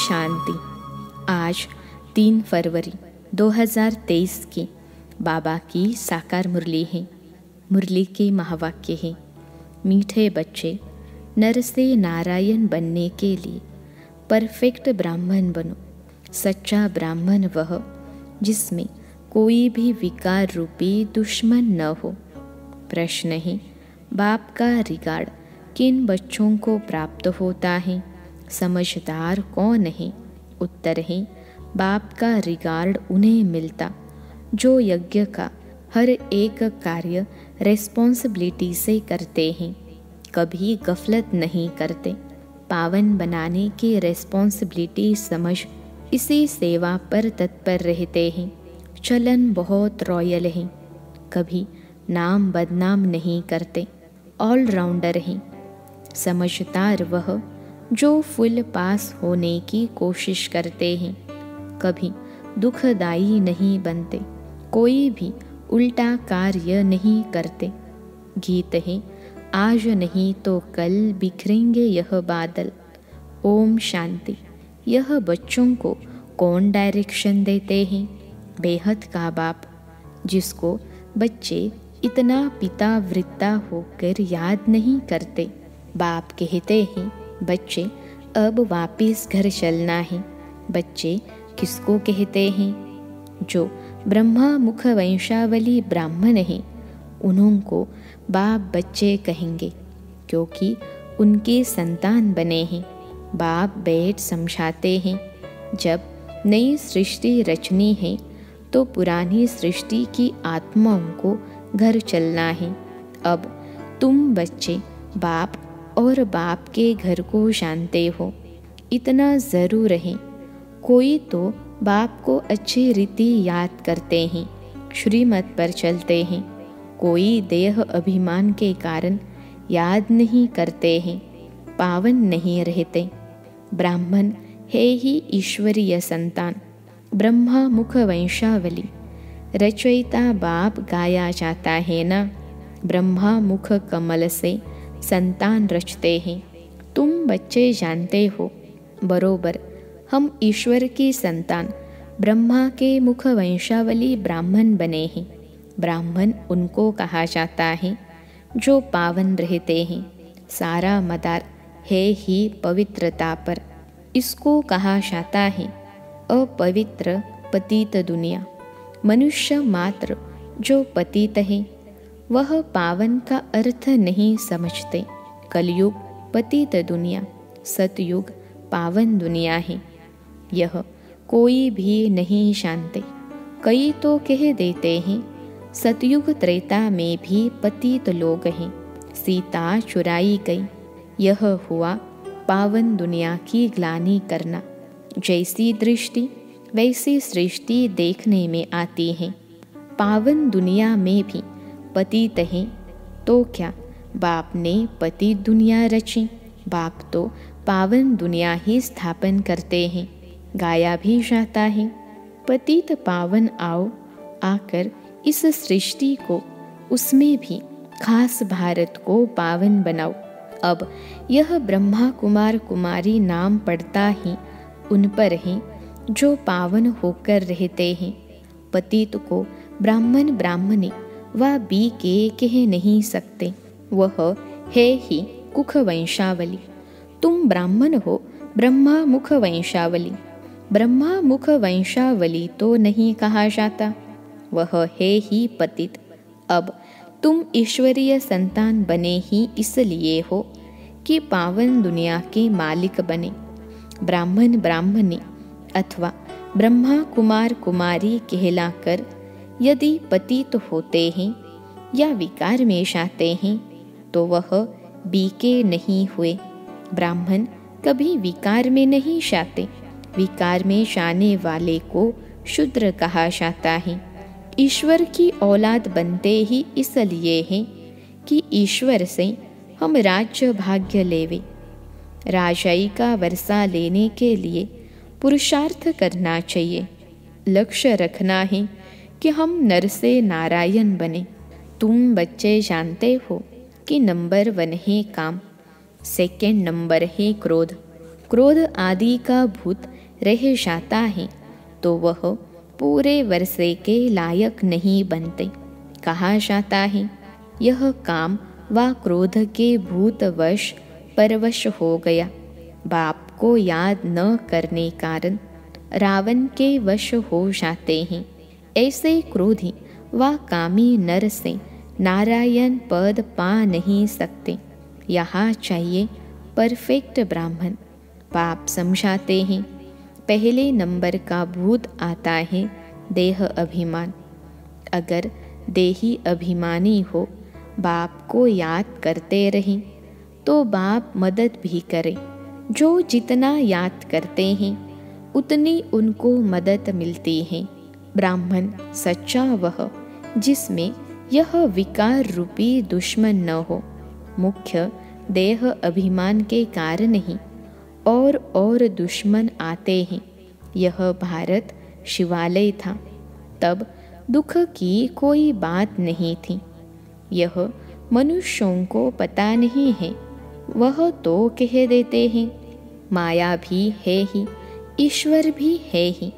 शांति। आज 3 फरवरी 2023 की बाबा की साकार मुरली है। मुरली के महावाक्य है, मीठे बच्चे, नर से नारायण बनने के लिए परफेक्ट ब्राह्मण बनो। सच्चा ब्राह्मण वह जिसमें कोई भी विकार रूपी दुश्मन न हो। प्रश्न है, बाप का रिगार्ड किन बच्चों को प्राप्त होता है? समझदार कौन है? उत्तर है, बाप का रिगार्ड उन्हें मिलता जो यज्ञ का हर एक कार्य रेस्पॉन्सिबिलिटी से करते हैं, कभी गफलत नहीं करते। पावन बनाने की रेस्पॉन्सिबिलिटी समझ इसी सेवा पर तत्पर रहते हैं। चलन बहुत रॉयल है, कभी नाम बदनाम नहीं करते, ऑलराउंडर हैं। समझदार वह जो फुल पास होने की कोशिश करते हैं, कभी दुखदाई नहीं बनते, कोई भी उल्टा कार्य नहीं करते। गीत है, आज नहीं तो कल बिखरेंगे यह बादल। ओम शांति। यह बच्चों को कौन डायरेक्शन देते हैं? बेहद का बाप, जिसको बच्चे इतना पिता वृत्ता होकर याद नहीं करते। बाप कहते हैं, बच्चे अब वापिस घर चलना है। बच्चे किसको कहते हैं? जो ब्रह्मा मुख वंशावली ब्राह्मण हैं, उनको बाप बच्चे कहेंगे, क्योंकि उनके संतान बने हैं। बाप बैठ समझाते हैं, जब नई सृष्टि रचनी है तो पुरानी सृष्टि की आत्माओं को घर चलना है। अब तुम बच्चे बाप और बाप के घर को जानते हो, इतना ज़रूर है। कोई तो बाप को अच्छी रीति याद करते हैं, श्रीमत पर चलते हैं, कोई देह अभिमान के कारण याद नहीं करते हैं, पावन नहीं रहते। ब्राह्मण है ही ईश्वरीय संतान, ब्रह्मा मुख वंशावली रचयिता बाप गाया जाता है ना। ब्रह्मा मुख कमल से संतान रचते हैं। तुम बच्चे जानते हो बरोबर, हम ईश्वर की संतान ब्रह्मा के मुख वंशावली ब्राह्मण बने हैं। ब्राह्मण उनको कहा जाता है जो पावन रहते हैं। सारा मदार है ही पवित्रता पर। इसको कहा जाता है अपवित्र पतित दुनिया। मनुष्य मात्र जो पतित है वह पावन का अर्थ नहीं समझते। कलयुग पतित दुनिया, सतयुग पावन दुनिया है, यह कोई भी नहीं जानते। कई तो कह देते हैं सतयुग त्रेता में भी पतित लोग हैं, सीता चुराई गई। यह हुआ पावन दुनिया की ग्लानि करना। जैसी दृष्टि वैसी सृष्टि देखने में आती है। पावन दुनिया में भी पतित हैं, तो क्या बाप ने पतित दुनिया रची? बाप तो पावन दुनिया ही स्थापन करते हैं। गाया भी जाता है, पतित पावन आओ, आकर इस सृष्टि को, उसमें भी खास भारत को पावन बनाओ। अब यह ब्रह्मा कुमार कुमारी नाम पड़ता ही उन पर है जो पावन होकर रहते हैं। पतित को ब्राह्मण ब्राह्मणी व बी के कह नहीं सकते, वह है ही कुख वंशावली। तुम ब्राह्मण हो ब्रह्मा मुख वंशावली। ब्रह्मा मुख वंशावली तो नहीं कहा जाता, वह है ही पतित। अब तुम ईश्वरीय संतान बने ही इसलिए हो कि पावन दुनिया के मालिक बने। ब्राह्मण ब्राह्मणी अथवा ब्रह्मा कुमार कुमारी कहलाकर यदि पतित होते हैं या विकार में जाते हैं तो वह बीके नहीं हुए। ब्राह्मण कभी विकार में नहीं जाते। विकार में जाने वाले को शूद्र कहा जाता है। ईश्वर की औलाद बनते ही इसलिए हैं कि ईश्वर से हम राज्य भाग्य लेवे। राजाई का वर्षा लेने के लिए पुरुषार्थ करना चाहिए। लक्ष्य रखना है कि हम नर से नारायण बने। तुम बच्चे जानते हो कि नंबर 1 है काम, सेकंड नंबर है क्रोध। क्रोध आदि का भूत रह जाता है तो वह पूरे वर्षे के लायक नहीं बनते। कहा जाता है यह काम व क्रोध के भूतवश परवश हो गया। बाप को याद न करने कारण रावण के वश हो जाते हैं। ऐसे क्रोधी व कामी नर से नारायण पद पा नहीं सकते। यहाँ चाहिए परफेक्ट ब्राह्मण। बाप समझाते हैं पहले नंबर का भूत आता है देह अभिमान। अगर देही अभिमानी हो बाप को याद करते रहें तो बाप मदद भी करे। जो जितना याद करते हैं उतनी उनको मदद मिलती है। ब्राह्मण सच्चा वह जिसमें यह विकार रूपी दुश्मन न हो। मुख्य देह अभिमान के कारण ही और दुश्मन आते हैं। यह भारत शिवालय था तब दुख की कोई बात नहीं थी। यह मनुष्यों को पता नहीं है, वह तो कह देते हैं माया भी है ही, ईश्वर भी है ही।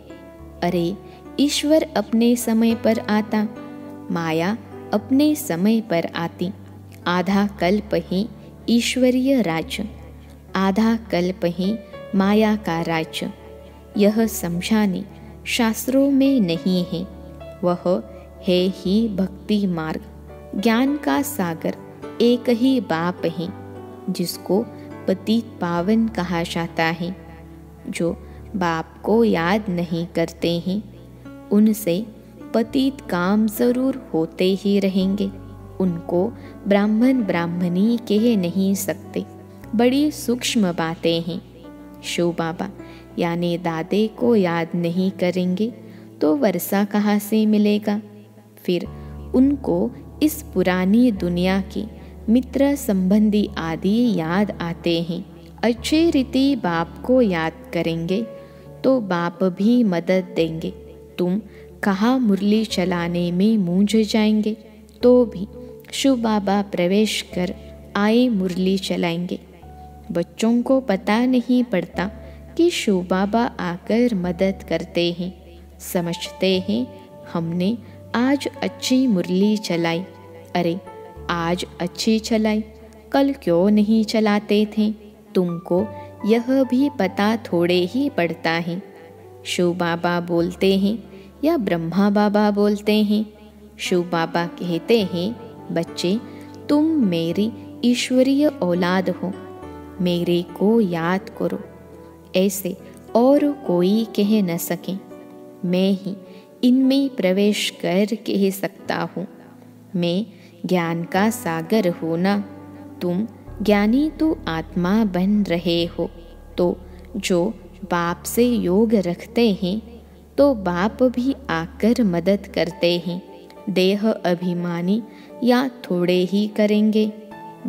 अरे ईश्वर अपने समय पर आता, माया अपने समय पर आती। आधा कल्प ही ईश्वरीय राज्य, आधा कल्प ही माया का राज्य। यह समझाने शास्त्रों में नहीं है, वह है ही भक्ति मार्ग। ज्ञान का सागर एक ही बाप है जिसको पतित पावन कहा जाता है। जो बाप को याद नहीं करते हैं उनसे पतित काम जरूर होते ही रहेंगे। उनको ब्राह्मण ब्राह्मणी कह नहीं सकते। बड़ी सूक्ष्म बातें हैं। शिव बाबा यानी दादे को याद नहीं करेंगे तो वर्षा कहाँ से मिलेगा। फिर उनको इस पुरानी दुनिया के मित्र संबंधी आदि याद आते हैं। अच्छे रीति बाप को याद करेंगे तो बाप भी मदद देंगे। तुम कहाँ मुरली चलाने में मूंझ जाएंगे तो भी शिव बाबा प्रवेश कर आए मुरली चलाएंगे। बच्चों को पता नहीं पड़ता कि शिव बाबा आकर मदद करते हैं। समझते हैं हमने आज अच्छी मुरली चलाई। अरे आज अच्छी चलाई, कल क्यों नहीं चलाते थे। तुमको यह भी पता थोड़े ही पड़ता है। शिव बाबा बोलते हैं या ब्रह्मा बाबा बोलते हैं। शिव बाबा कहते हैं बच्चे तुम मेरी ईश्वरीय औलाद हो, मेरे को याद करो। ऐसे और कोई कह न सके। मैं ही इनमें प्रवेश कर कह सकता हूँ। मैं ज्ञान का सागर हूँ ना। तुम ज्ञानी तो आत्मा बन रहे हो। तो जो बाप से योग रखते हैं तो बाप भी आकर मदद करते हैं। देह अभिमानी या थोड़े ही करेंगे।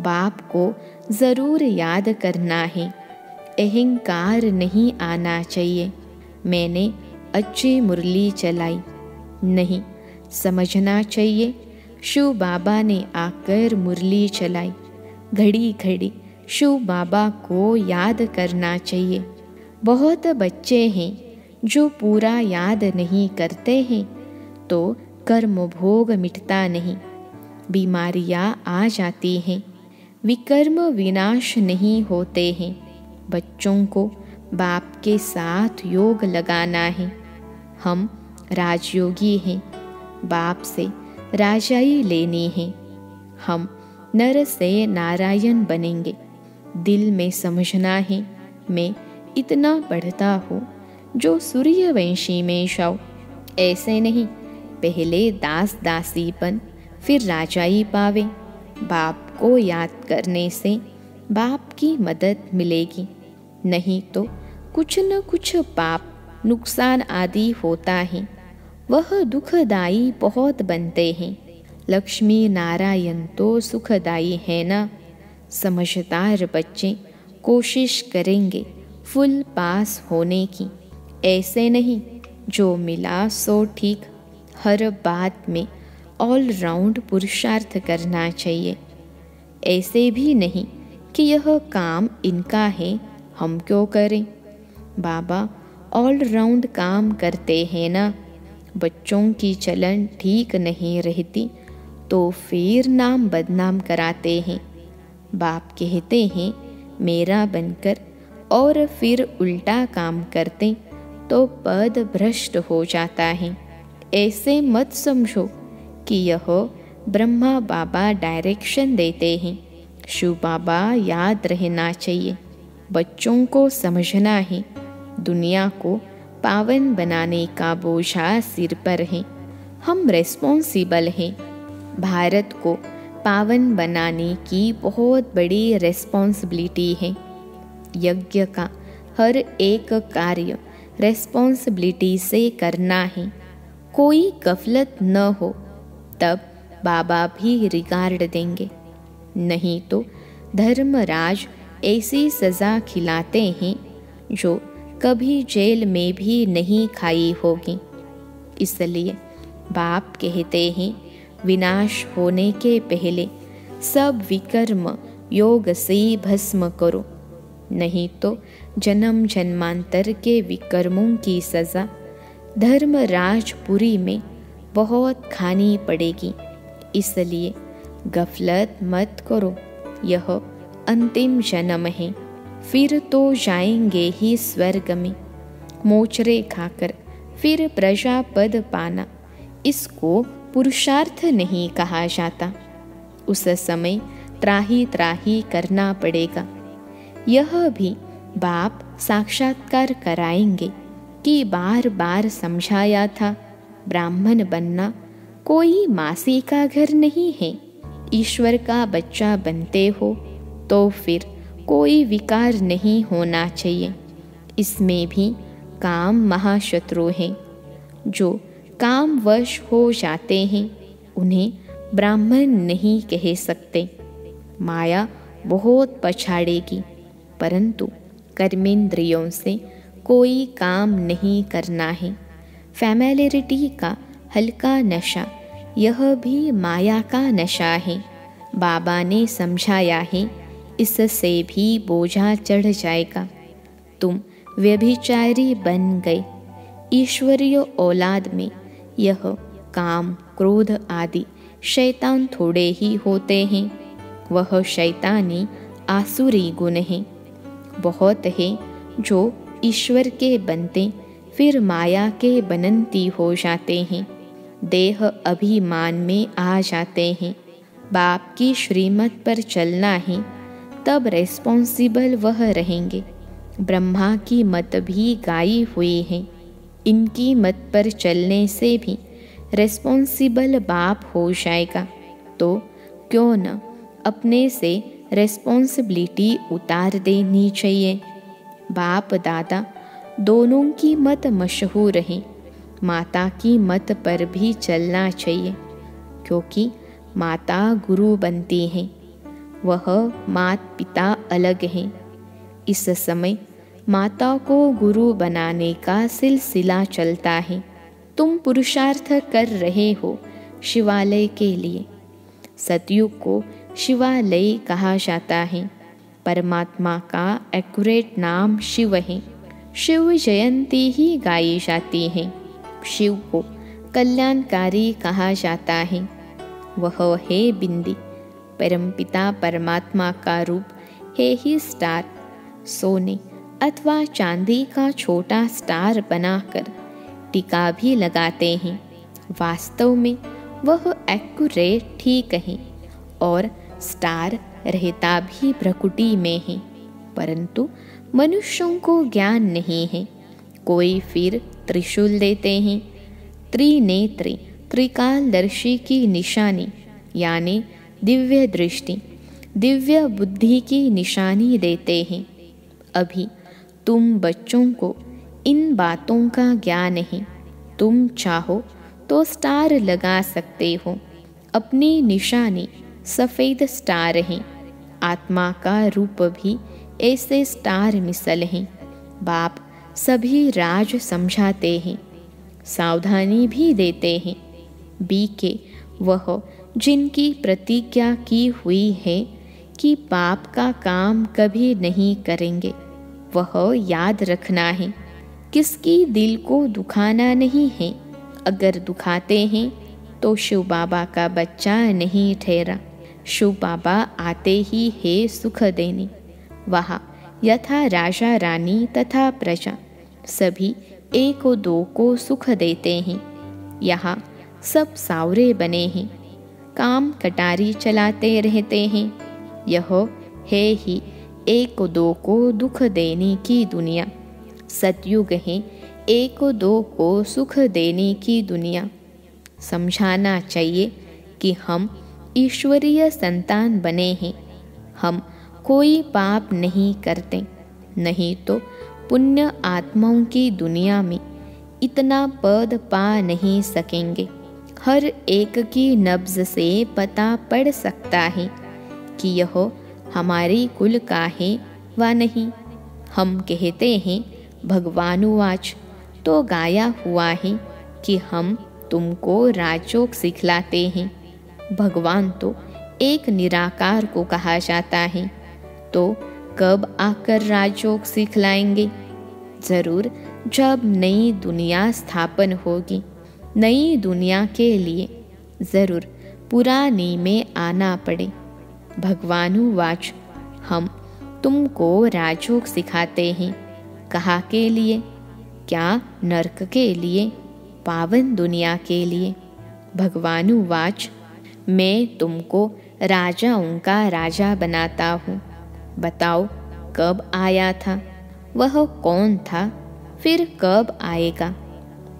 बाप को जरूर याद करना है। अहंकार नहीं आना चाहिए। मैंने अच्छी मुरली चलाई, नहीं समझना चाहिए शिव बाबा ने आकर मुरली चलाई। घड़ी घड़ी शिव बाबा को याद करना चाहिए। बहुत बच्चे हैं जो पूरा याद नहीं करते हैं तो कर्म भोग मिटता नहीं, बीमारियां आ जाती हैं, विकर्म विनाश नहीं होते हैं। बच्चों को बाप के साथ योग लगाना है। हम राजयोगी हैं, बाप से राजाई लेनी है। हम नर से नारायण बनेंगे। दिल में समझना है मैं इतना पढ़ता हूँ जो सूर्यवंशी में जाऊँ। ऐसे नहीं पहले दास दासीपन फिर राजाई पावे। बाप को याद करने से बाप की मदद मिलेगी, नहीं तो कुछ न कुछ पाप नुकसान आदि होता है। वह दुखदाई बहुत बनते हैं। लक्ष्मी नारायण तो सुखदाई है ना। समझदार बच्चे कोशिश करेंगे फुल पास होने की। ऐसे नहीं जो मिला सो ठीक। हर बात में ऑल राउंड पुरुषार्थ करना चाहिए। ऐसे भी नहीं कि यह काम इनका है हम क्यों करें। बाबा ऑलराउंड काम करते हैं ना। बच्चों की चलन ठीक नहीं रहती तो फिर नाम बदनाम कराते हैं। बाप कहते हैं मेरा बनकर और फिर उल्टा काम करते तो पद भ्रष्ट हो जाता है। ऐसे मत समझो कि यह ब्रह्मा बाबा डायरेक्शन देते हैं। शिव बाबा याद रहना चाहिए। बच्चों को समझना है दुनिया को पावन बनाने का बोझा सिर पर है। हम रेस्पॉन्सिबल हैं। भारत को पावन बनाने की बहुत बड़ी रेस्पॉन्सिबिलिटी है। यज्ञ का हर एक कार्य रेस्पॉन्सिबिलिटी से करना है। कोई गफलत न हो तब बाबा भी रिगार्ड देंगे। नहीं तो धर्मराज ऐसी सज़ा खिलाते हैं जो कभी जेल में भी नहीं खाई होगी। इसलिए बाप कहते हैं विनाश होने के पहले सब विकर्म योग से भस्म करो, नहीं तो जन्म जन्मांतर के विकर्मों की सज़ा धर्मराजपुरी में बहुत खानी पड़ेगी। इसलिए गफलत मत करो। यह अंतिम जन्म है, फिर तो जाएंगे ही स्वर्ग में। मोचरे खाकर फिर प्रजा पद पाना, इसको पुरुषार्थ नहीं कहा जाता। उस समय त्राही त्राही करना पड़ेगा। यह भी बाप साक्षात्कार कराएंगे कि बार बार समझाया था ब्राह्मण बनना कोई मासी का घर नहीं है। ईश्वर का बच्चा बनते हो तो फिर कोई विकार नहीं होना चाहिए। इसमें भी काम महाशत्रु हैं। जो कामवश हो जाते हैं उन्हें ब्राह्मण नहीं कह सकते। माया बहुत पछाड़ेगी, परंतु कर्मेंद्रियों से कोई काम नहीं करना है। फैमिलियरिटी का हल्का नशा, यह भी माया का नशा है। बाबा ने समझाया है इससे भी बोझा चढ़ जाएगा। तुम व्यभिचारी बन गए। ईश्वरीय औलाद में यह काम क्रोध आदि शैतान थोड़े ही होते हैं। वह शैतानी आसुरी गुण है। बहुत है जो ईश्वर के बनते फिर माया के बनंती हो जाते हैं। देह अभिमान में आ जाते हैं। बाप की श्रीमत पर चलना है तब रेस्पॉन्सिबल वह रहेंगे। ब्रह्मा की मत भी गाई हुई है। इनकी मत पर चलने से भी रेस्पॉन्सिबल बाप हो जाएगा। तो क्यों न अपने से रेस्पॉन्सिबिलिटी उतार देनी चाहिए। बाप दादा दोनों की मत मशहूर है। माता की मत पर भी चलना चाहिए, क्योंकि माता गुरु बनती हैं। वह मात पिता अलग हैं। इस समय माता को गुरु बनाने का सिलसिला चलता है। तुम पुरुषार्थ कर रहे हो शिवालय के लिए। सतयुग को शिवालय कहा जाता है। परमात्मा का एक्यूरेट नाम शिव है। शिव जयंती ही गाई जाती है। शिव को कल्याणकारी कहा जाता है। वह है बिंदी। परमपिता परमात्मा का रूप है ही स्टार। सोने अथवा चांदी का छोटा स्टार बनाकर टीका भी लगाते हैं। वास्तव में वह एक्यूरेट ठीक है और स्टार रहता भी प्रकृति में है, परंतु मनुष्यों को ज्ञान नहीं है। कोई फिर त्रिशूल देते हैं। त्रिनेत्री त्रिकालदर्शी की निशानी यानी दिव्य दृष्टि, दिव्य बुद्धि की निशानी देते हैं। अभी तुम बच्चों को इन बातों का ज्ञान है। तुम चाहो तो स्टार लगा सकते हो। अपनी निशानी सफ़ेद स्टार है। आत्मा का रूप भी ऐसे स्टार मिसल हैं। बाप सभी राज समझाते हैं, सावधानी भी देते हैं। बीके वह जिनकी प्रतिज्ञा की हुई है कि पाप का काम कभी नहीं करेंगे, वह याद रखना है। किसकी दिल को दुखाना नहीं है। अगर दुखाते हैं तो शिव बाबा का बच्चा नहीं ठहरा। शिव बाबा आते ही है सुख देने। वहाँ यथा राजा रानी तथा प्रजा सभी एक दो को सुख देते हैं। यहाँ सब सावरे बने हैं, काम कटारी चलाते रहते हैं। यह है ही एक दो को दुख देने की दुनिया। सतयुग है एक दो को सुख देने की दुनिया। समझाना चाहिए कि हम ईश्वरीय संतान बने हैं। हम कोई पाप नहीं करते, नहीं तो पुण्य आत्माओं की दुनिया में इतना पद पा नहीं सकेंगे। हर एक की नब्ज से पता पड़ सकता है कि यह हमारे कुल का है व नहीं। हम कहते हैं भगवानुवाच, तो गाया हुआ है कि हम तुमको राजयोग सिखलाते हैं। भगवान तो एक निराकार को कहा जाता है, तो कब आकर राजयोग सिखलाएंगे? जरूर जब नई दुनिया स्थापन होगी। नई दुनिया के लिए जरूर पुरानी में आना पड़े। भगवानुवाच, हम तुमको राजयोग सिखाते हैं। कहाँ के लिए? क्या नरक के लिए? पावन दुनिया के लिए। भगवानुवाच, मैं तुमको राजाओं का राजा बनाता हूँ। बताओ कब आया था? वह कौन था? फिर कब आएगा?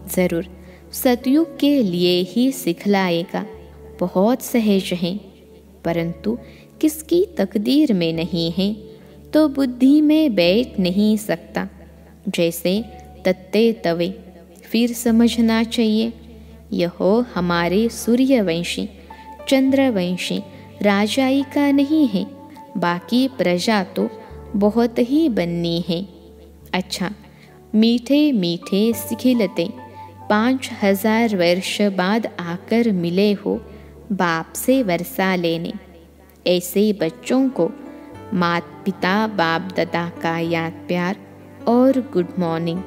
जरूर सतयुग के लिए ही सिखलाएगा। बहुत सहज है, परंतु किसकी तकदीर में नहीं है तो बुद्धि में बैठ नहीं सकता। जैसे तत्ते तवे। फिर समझना चाहिए यह हमारे सूर्यवंशी चंद्रवंशी राजाई का नहीं है। बाकी प्रजा तो बहुत ही बननी है। अच्छा, मीठे मीठे सिखिलते 5000 वर्ष बाद आकर मिले हो बाप से वर्षा लेने। ऐसे बच्चों को माता पिता बाप दादा का याद प्यार और गुड मॉर्निंग।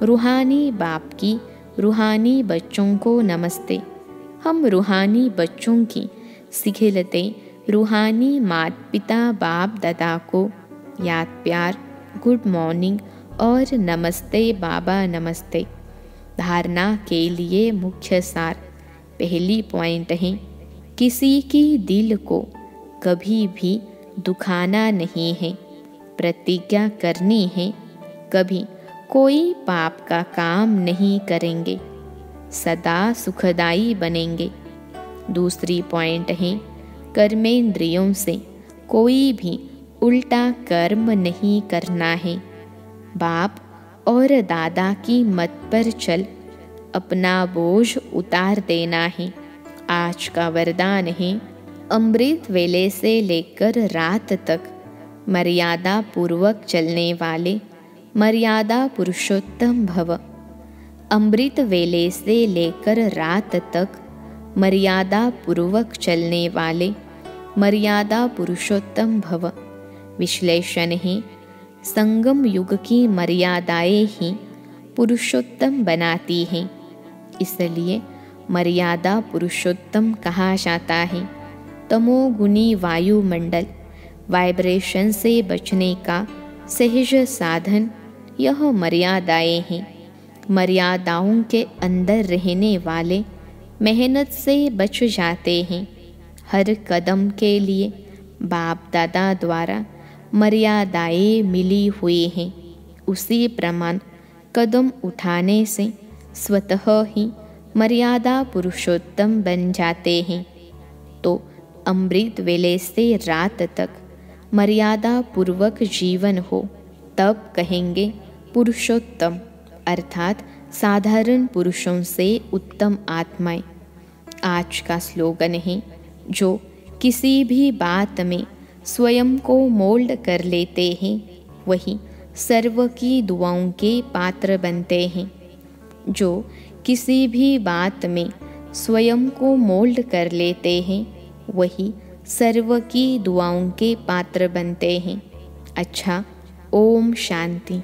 रूहानी बाप की रूहानी बच्चों को नमस्ते। हम रूहानी बच्चों की सिखिलते रूहानी माता पिता बाप दादा को याद प्यार, गुड मॉर्निंग और नमस्ते बाबा नमस्ते। धारणा के लिए मुख्य सार। पहली पॉइंट है, किसी की दिल को कभी भी दुखाना नहीं है। प्रतिज्ञा करनी है, कभी कोई पाप का काम नहीं करेंगे, सदा सुखदाई बनेंगे। दूसरी पॉइंट है, कर्मेंद्रियों से कोई भी उल्टा कर्म नहीं करना है। बाप और दादा की मत पर चल अपना बोझ उतार देना है। आज का वरदान है, अमृत वेले से लेकर रात तक मर्यादा पूर्वक चलने वाले मर्यादा पुरुषोत्तम भव। अमृत वेले से लेकर रात तक मर्यादा पूर्वक चलने वाले मर्यादा पुरुषोत्तम भव। विश्लेषण है, संगम युग की मर्यादाएं ही पुरुषोत्तम बनाती हैं, इसलिए मर्यादा पुरुषोत्तम कहा जाता है। तमोगुनी वायुमंडल वाइब्रेशन से बचने का सहज साधन यह मर्यादाएं हैं। मर्यादाओं के अंदर रहने वाले मेहनत से बच जाते हैं। हर कदम के लिए बाप दादा द्वारा मर्यादाएं मिली हुई हैं। उसी प्रमाण कदम उठाने से स्वतः ही मर्यादा पुरुषोत्तम बन जाते हैं। तो अमृत वेले से रात तक मर्यादा पूर्वक जीवन हो, तब कहेंगे पुरुषोत्तम, अर्थात साधारण पुरुषों से उत्तम आत्माएं। आज का स्लोगन है, जो किसी भी बात में स्वयं को मोल्ड कर लेते हैं वही सर्व की दुआओं के पात्र बनते हैं। जो किसी भी बात में स्वयं को मोल्ड कर लेते हैं वही सर्व की दुआओं के पात्र बनते हैं। अच्छा, ओम शांति।